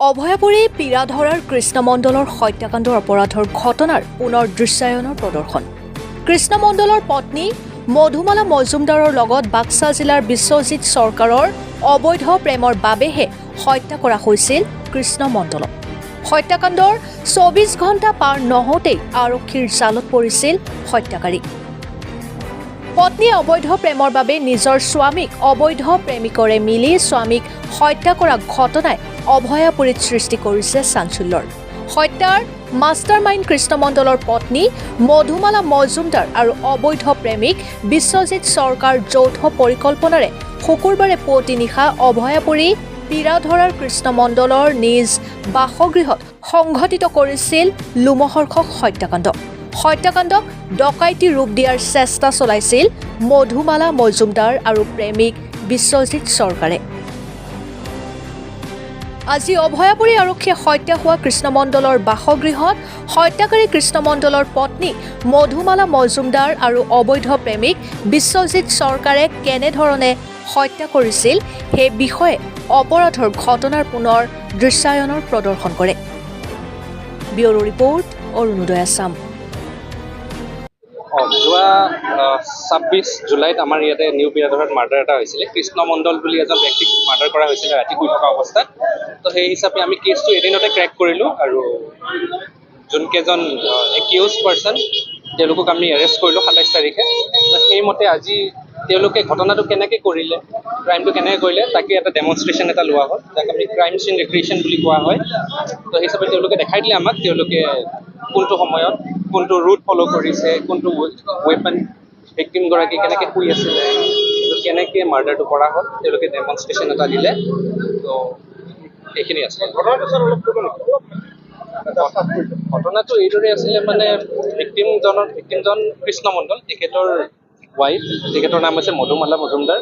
অভয়াপুৰী পীৰাধৰাৰ কৃষ্ণমণ্ডলৰ হত্যাকাণ্ডৰ অপৰাধৰ ঘটনাৰ পুনৰ দৃশ্যায়নৰ প্ৰদৰ্শন। কৃষ্ণমণ্ডলৰ পত্নী মধুমালা মজুমদাৰৰ লগত বাক্সা জিলাৰ বিশ্বজিৎ চৰকাৰৰ অবৈধ প্ৰেমৰ বাবেহে হত্যা কৰা হৈছিল কৃষ্ণমণ্ডলক। হত্যাকাণ্ডৰ ২৪ ঘণ্টা পাৰ নহওঁতেই আৰক্ষীৰ জালত পৰিছিল হত্যাকাৰী। পত্নীয়ে অবৈধ প্ৰেমৰ বাবে নিজৰ স্বামীক অবৈধ প্ৰেমিকৰে মিলি স্বামীক হত্যা কৰা ঘটনাই অভয়াপুৰীত সৃষ্টি কৰিছে চাঞ্চল্যৰ। হত্যাৰ মাষ্টাৰ মাইণ্ড কৃষ্ণমণ্ডলৰ পত্নী মধুমালা মজুমদাৰ আৰু অবৈধ প্ৰেমিক বিশ্বজিৎ চৰকাৰ যৌথ পৰিকল্পনাৰে শুকুৰবাৰে পুৱতি নিশা অভয়াপুৰী পীৰাধৰাৰ কৃষ্ণমণ্ডলৰ নিজ বাসগৃহত সংঘটিত কৰিছিল লোমহৰ্ষক হত্যাকাণ্ড। হত্যাকাণ্ডক ডকাইতি ৰূপ দিয়াৰ চেষ্টা চলাইছিল মধুমালা মজুমদাৰ আৰু প্ৰেমিক বিশ্বজিৎ চৰকাৰে। আজি অভয়াপুৰী আৰক্ষীয়ে হত্যা হোৱা কৃষ্ণমণ্ডলৰ বাসগৃহত হত্যাকাৰী কৃষ্ণমণ্ডলৰ পত্নী মধুমালা মজুমদাৰ আৰু অবৈধ প্ৰেমিক বিশ্বজিৎ চৰকাৰে কেনেধৰণে হত্যা কৰিছিল সেই বিষয়ে অপৰাধৰ ঘটনাৰ পুনৰ দৃশ্যায়নৰ প্ৰদৰ্শন কৰে। Bureau report, Arunodoi Assam. যোৱা ২৬ জুলাইত আমাৰ ইয়াতে নিউ পীৰাধৰাত মাৰ্ডাৰ এটা হৈছিলে। কৃষ্ণমণ্ডল বুলি এজন ব্যক্তিক মাৰ্ডাৰ কৰা হৈছিলে ৰাতি শুই থকা অৱস্থাত। তো সেই হিচাপে আমি কেছটো এদিনতে ক্ৰেক কৰিলোঁ আৰু যোনকেইজন একিউজ পাৰ্চন তেওঁলোকক আমি এৰেষ্ট কৰিলোঁ ২৭ তাৰিখে। সেইমতে আজি তেওঁলোকে ঘটনাটো কেনেকৈ কৰিলে, ক্ৰাইমটো কেনেকৈ কৰিলে তাকে এটা ডেমনষ্ট্ৰেশ্যন এটা লোৱা হ'ল, যাক আমি ক্ৰাইম চিন ৰিক্ৰিয়েশ্যন বুলি কোৱা হয়। তো সেই হিচাপে তেওঁলোকে দেখাই দিলে আমাক তেওঁলোকে কোনটো সময়ত কোনটো ৰুট ফ'ল' কৰিছে, কোনটো ৱেপন ভিক্টিমগৰাকী কেনেকৈ শুই আছিলে, কেনেকৈ মাৰ্ডাৰটো কৰা হ'ল তেওঁলোকে ডেমনষ্ট্ৰেশ্যন এটা দিলে। তো সেইখিনি আছিলে। ঘটনাটো এইদৰে আছিলে, মানে ভিক্টিমজন কৃষ্ণমণ্ডল, তেখেতৰ ৱাইফ, তেখেতৰ নাম হৈছে মধুমালা মজুমদাৰ।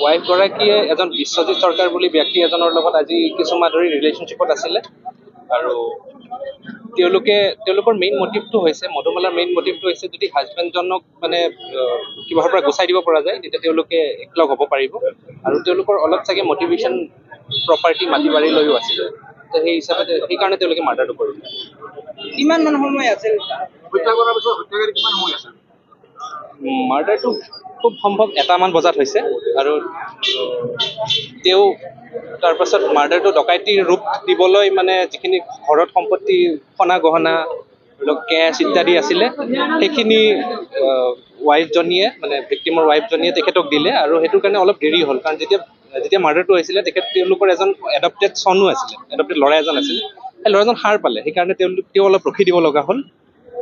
ৱাইফগৰাকীয়ে এজন বিশ্বজিৎ চৰকাৰ বুলি ব্যক্তি এজনৰ লগত আজি কিছুমাহ ধৰি ৰিলেশ্যনশ্বিপত আছিলে আৰু তেওঁলোকৰ মেইন মটিভটো হৈছে, মধুমালাৰ মেইন মটিভটো হৈছে যদি হাজবেণ্ডজনক মানে কিবাৰ পৰা গুচাই দিব পৰা যায় তেতিয়া তেওঁলোকে একলগ হ'ব পাৰিব। আৰু তেওঁলোকৰ অলপ চাগে মটিভেশ্যন প্ৰপাৰ্টি মাটি বাৰী লৈও আছিলে। তো সেই হিচাপে সেইকাৰণে তেওঁলোকে মাৰ্ডাৰটো কৰিলে। কিমান মান সময় আছিল? মাৰ্ডাৰটো খুব সম্ভৱ ১টামান বজাত হৈছে আৰু তেওঁ তাৰপাছত মাৰ্ডাৰটো ডকাইতিৰ ৰূপ দিবলৈ মানে যিখিনি ঘৰত সম্পত্তি সোণা গহনা ধৰি লওক কেছ ইত্যাদি আছিলে সেইখিনি ৱাইফজনীয়ে মানে ভিক্টিমৰ ৱাইফজনীয়ে তেখেতক দিলে আৰু সেইটোৰ কাৰণে অলপ দেৰি হ'ল। কাৰণ যেতিয়া মাৰ্ডাৰটো হৈছিলে তেওঁলোকৰ এজন এডপ্টেড চনো আছিলে, এডপ্টেড ল'ৰা এজন আছিলে। সেই ল'ৰাজন সাৰ পালে, সেইকাৰণে তেওঁ অলপ ৰখি দিব লগা হ'ল।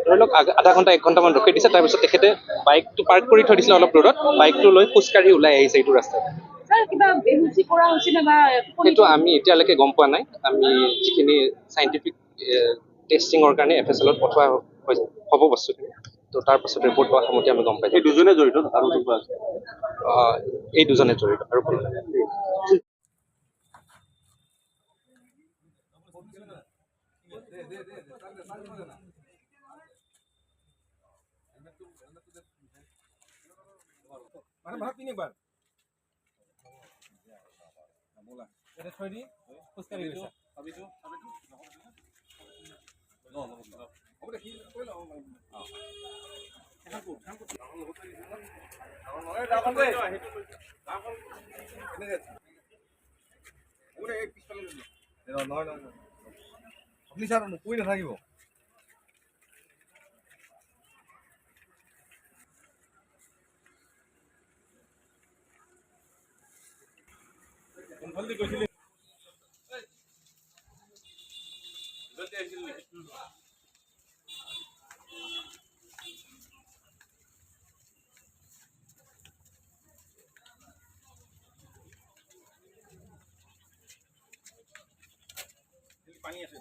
ধৰি লওক আধা ঘণ্টা ১ ঘণ্টামান ৰখি দিছে। তাৰপিছত তেখেতে বাইকটো পাৰ্ক কৰি থৈ দিছিলে অলপ দূৰত, বাইকটো লৈ খোজকাঢ়ি ওলাই আহিছে এইটো ৰাস্তাত। সেইটো আমি এতিয়ালৈকে গম পোৱা নাই। আমি যিখিনি চাইণ্টিফিক টেষ্টিঙৰ কাৰণে FSL পঠোৱা হ'ব বস্তুখিনি, তো তাৰ পাছত ৰিপৰ্ট পোৱাৰ সময়তে আমি গম পাইছোঁ। এই দুজনে জড়িত আৰু এই দুজনে জড়িত আৰু কোনো নাই। কৈ নাথাকিব। পানী আছে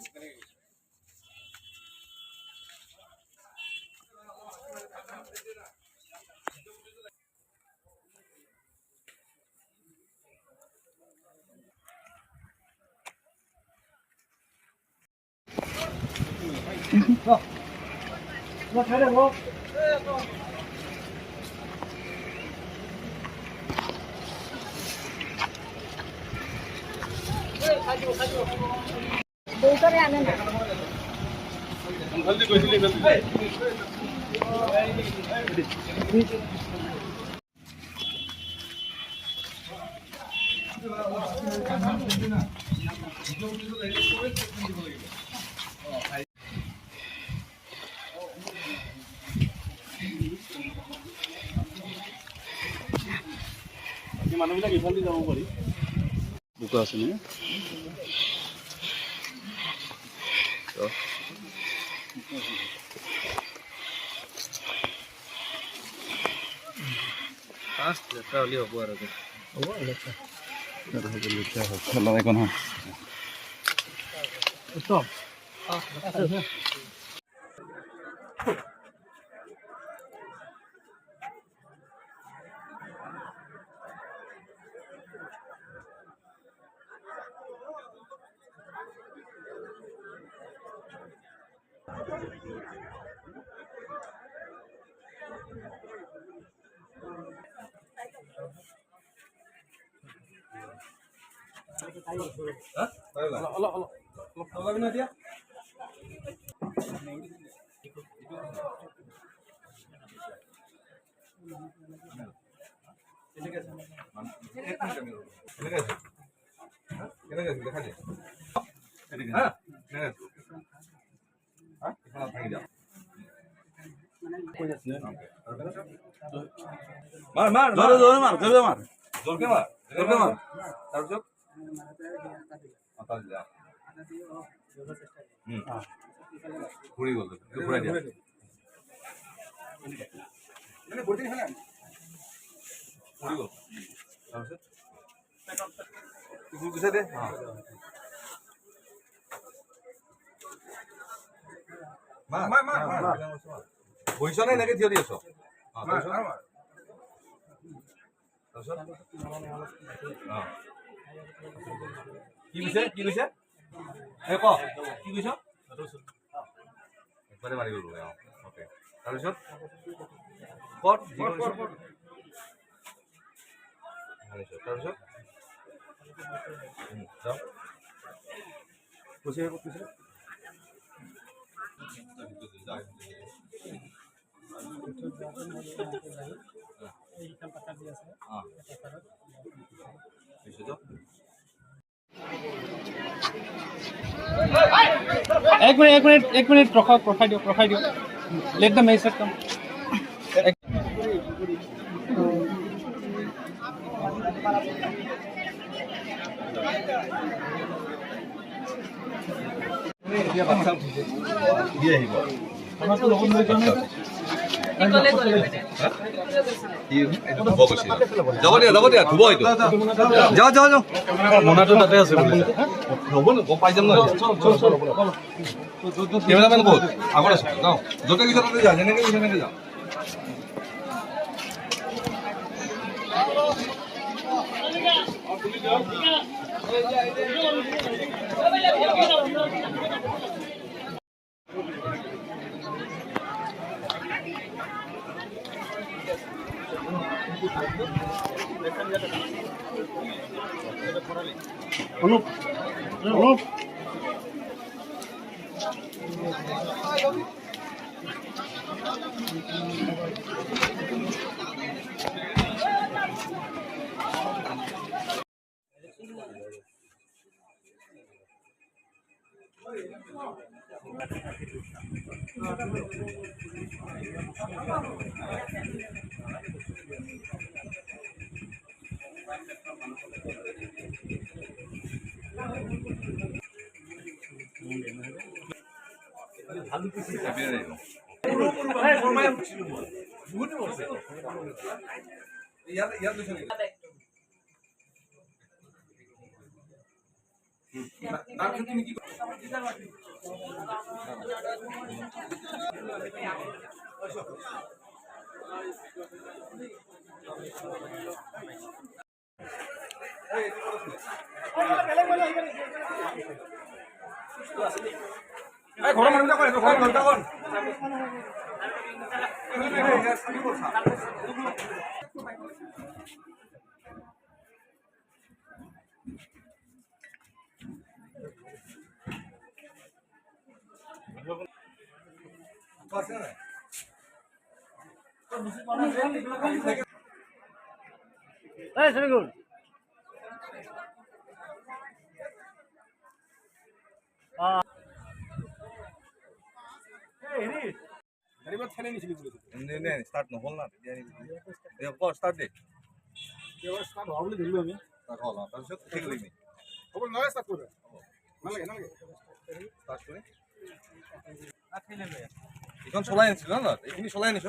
মানুহবিলাক ইফালে যাব পাৰি বোকা আছে নে হ'ব আৰু মাৰ মাৰ জোৰে মাৰ জোৰকে মাৰ জোৰকে মাৰ তাৰপিছত ঘূৰি গ'ল ঘূৰাই দিয়া মানে ঘূৰি গ'ল তাৰপিছত গুচাই দে বহিছ নে এনেকে থিয় দি আছ কি কৈছে কি কৈছে ক কি কৈছ একবাৰে মাৰি গ'লো অ'কে তাৰপিছত ক'ত তাৰপিছত কৈছে কৈছে এক মিনিট ৰখাই দিয়ক লেট দ্য মেছেজ কাম যাব দিয়া ধুব এইটো যাওঁ মোনাটো তাতে আছে হ'ব ন গম পাই যাম নহয় কেমেৰামেন ক'ত আগত আছে যাওঁ য'তে গৈছে তাতে যা যেনেকে গৈছে তেনেকে যাওঁ অনুপ ঘৰৰ মানুহবিলাক আছে নাই ষ্টাৰ্ট নহ'ল না তেতিয়া ক ষ্টাৰ্ট দে ষ্টাৰ্ট হ'ল তাৰপিছত খেলিলি নি ষ্টাৰ্ট কৰি এইখন চলাই আনিছিল ন এইখিনি চলাই আনিছ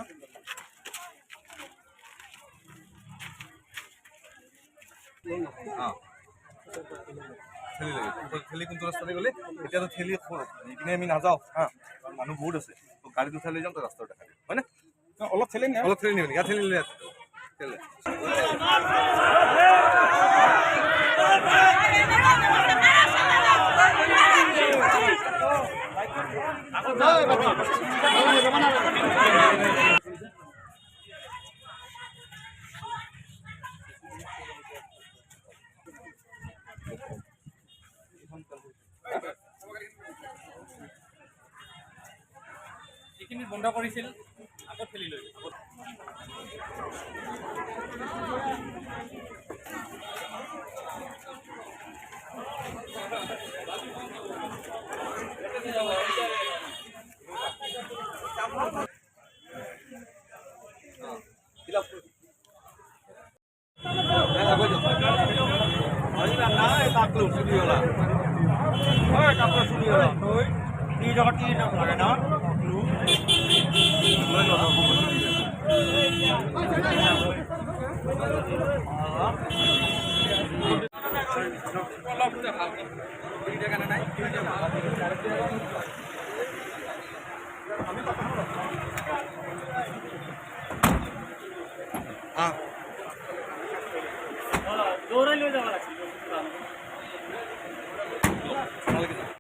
ঠেলি কোনটো ৰাস্তাতে গ'লে এতিয়াতো ঠেলি এইপিনে আমি নাযাওঁ হা মানুহ বহুত আছে গাড়ীত উঠাই লৈ যাম তই ৰাস্তাটো দেখাই দিম হয় নে অলপ ঠেলি নিবি ইয়াত ঠেলিলে এইখিনি বন্ধ কৰিছিল আকৌ ঠেলি লৈ দৌৰাই লৈ যাব লাগিছিল